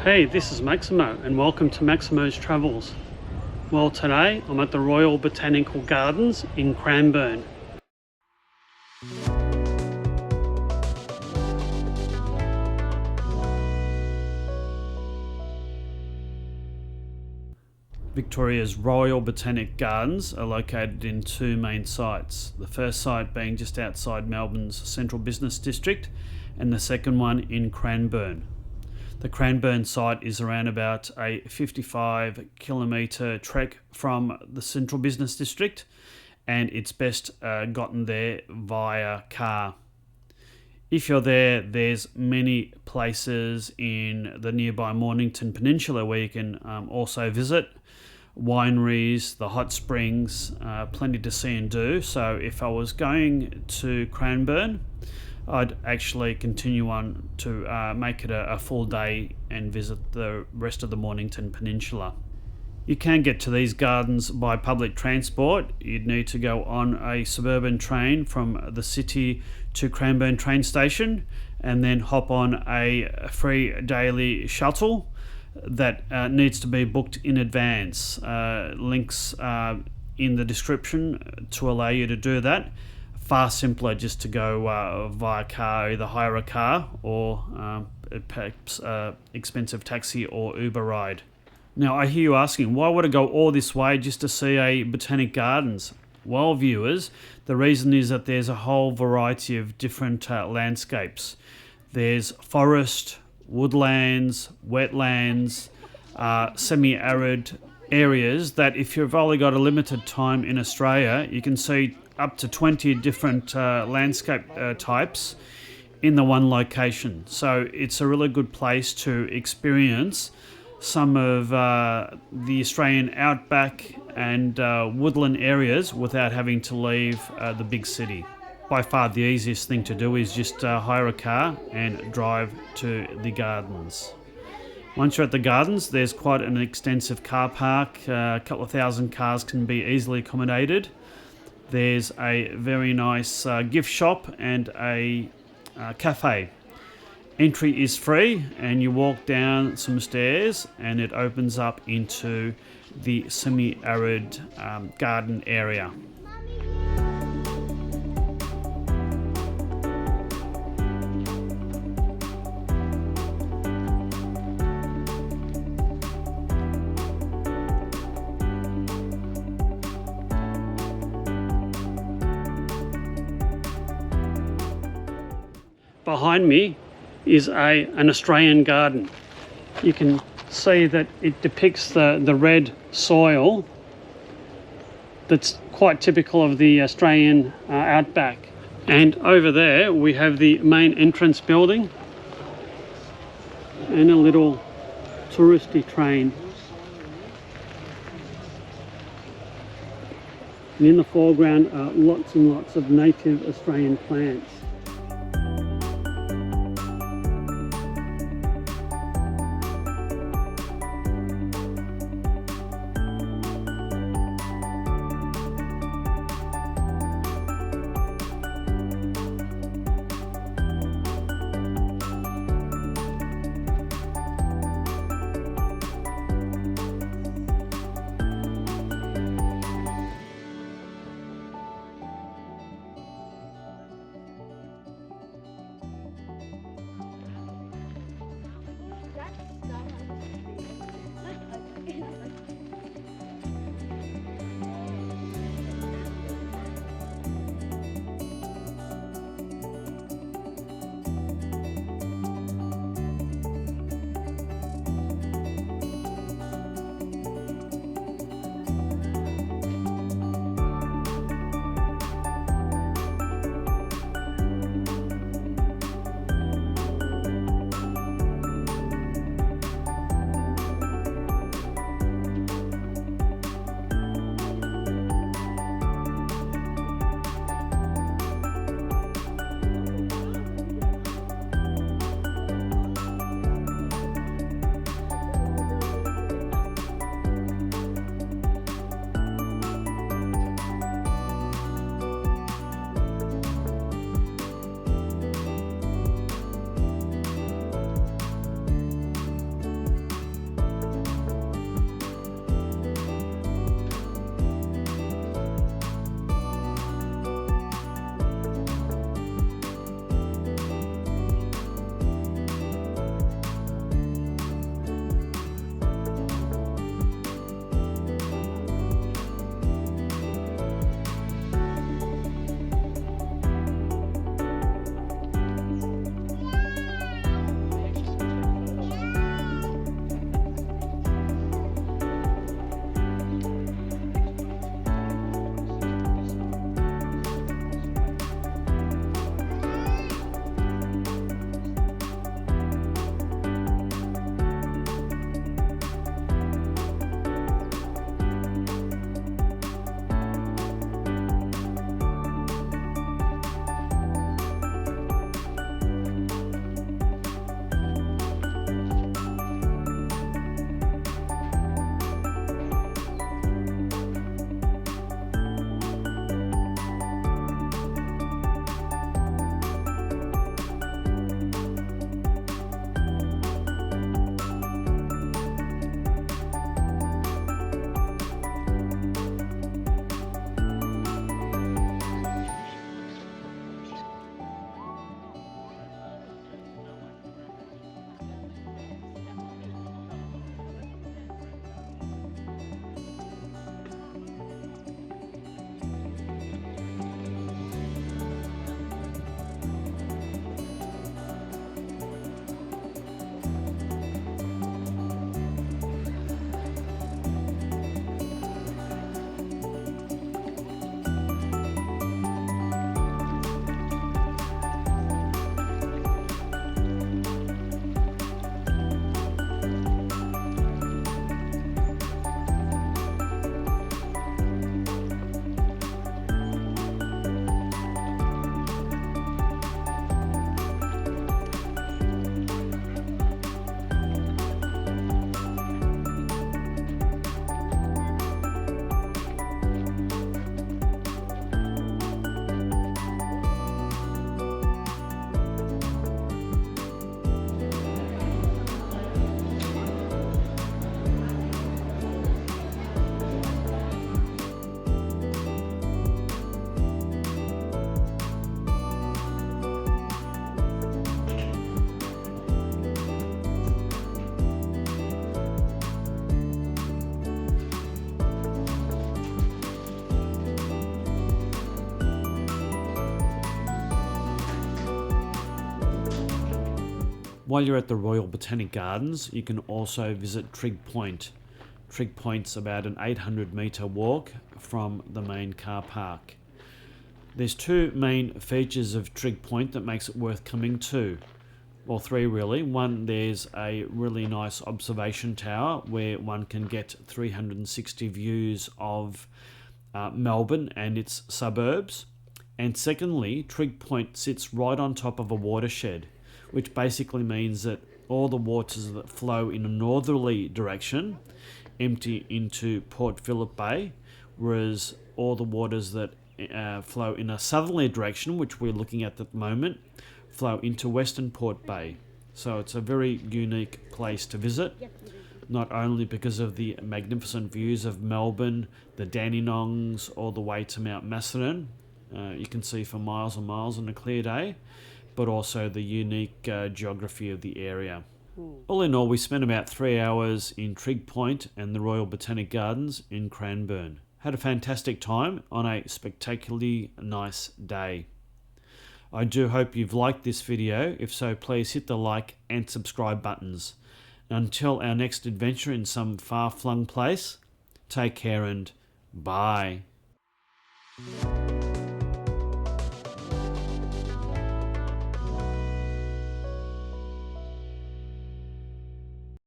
Hey, this is Maximo and welcome to Maximo's Travels. Well, today I'm at the Royal Botanical Gardens in Cranbourne. Victoria's Royal Botanic Gardens are located in two main sites. The first site being just outside Melbourne's central business district and the second one in Cranbourne. The Cranbourne site is around about a 55 kilometre trek from the central business district, and it's best gotten there via car. If you're there, there's many places in the nearby Mornington Peninsula where you can also visit. Wineries, the hot springs, plenty to see and do. So if I was going to Cranbourne, I'd actually continue on to make it a full day and visit the rest of the Mornington Peninsula. You can get to these gardens by public transport. You'd need to go on a suburban train from the city to Cranbourne train station and then hop on a free daily shuttle that needs to be booked in advance. Links in the description to allow you to do that. Far simpler just to go via car, either hire a car or perhaps expensive taxi or Uber ride. Now I hear you asking, why would I go all this way just to see a botanic gardens? Well, viewers, the reason is that there's a whole variety of different landscapes. There's forest, woodlands, wetlands, semi-arid areas that if you've only got a limited time in Australia, you can see up to 20 different landscape types in the one location. So it's a really good place to experience some of the Australian outback and woodland areas without having to leave the big city. By far the easiest thing to do is just hire a car and drive to the gardens. Once you're at the gardens, there's quite an extensive car park. A couple of thousand cars can be easily accommodated. There's a very nice gift shop and a cafe. Entry is free and you walk down some stairs and it opens up into the semi-arid garden area. Behind me is an Australian garden. You can see that it depicts the red soil that's quite typical of the Australian outback. And over there we have the main entrance building and a little touristy train. And in the foreground are lots and lots of native Australian plants. While you're at the Royal Botanic Gardens, you can also visit Trig Point. Trig Point's about an 800-metre walk from the main car park. There's two main features of Trig Point that makes it worth coming to. Well, three really. One, there's a really nice observation tower where one can get 360 views of Melbourne and its suburbs. And secondly, Trig Point sits right on top of a watershed, which basically means that all the waters that flow in a northerly direction empty into Port Phillip Bay, whereas all the waters that flow in a southerly direction, which we're looking at the moment, flow into Western Port Bay. So it's a very unique place to visit, not only because of the magnificent views of Melbourne, the Dandenongs, all the way to Mount Macedon. You can see for miles and miles on a clear day, but also the unique geography of the area. All in all, we spent about 3 hours in Trig Point and the Royal Botanic Gardens in Cranbourne. Had a fantastic time on a spectacularly nice day. I do hope you've liked this video. If so, please hit the like and subscribe buttons. Until our next adventure in some far-flung place, take care and bye.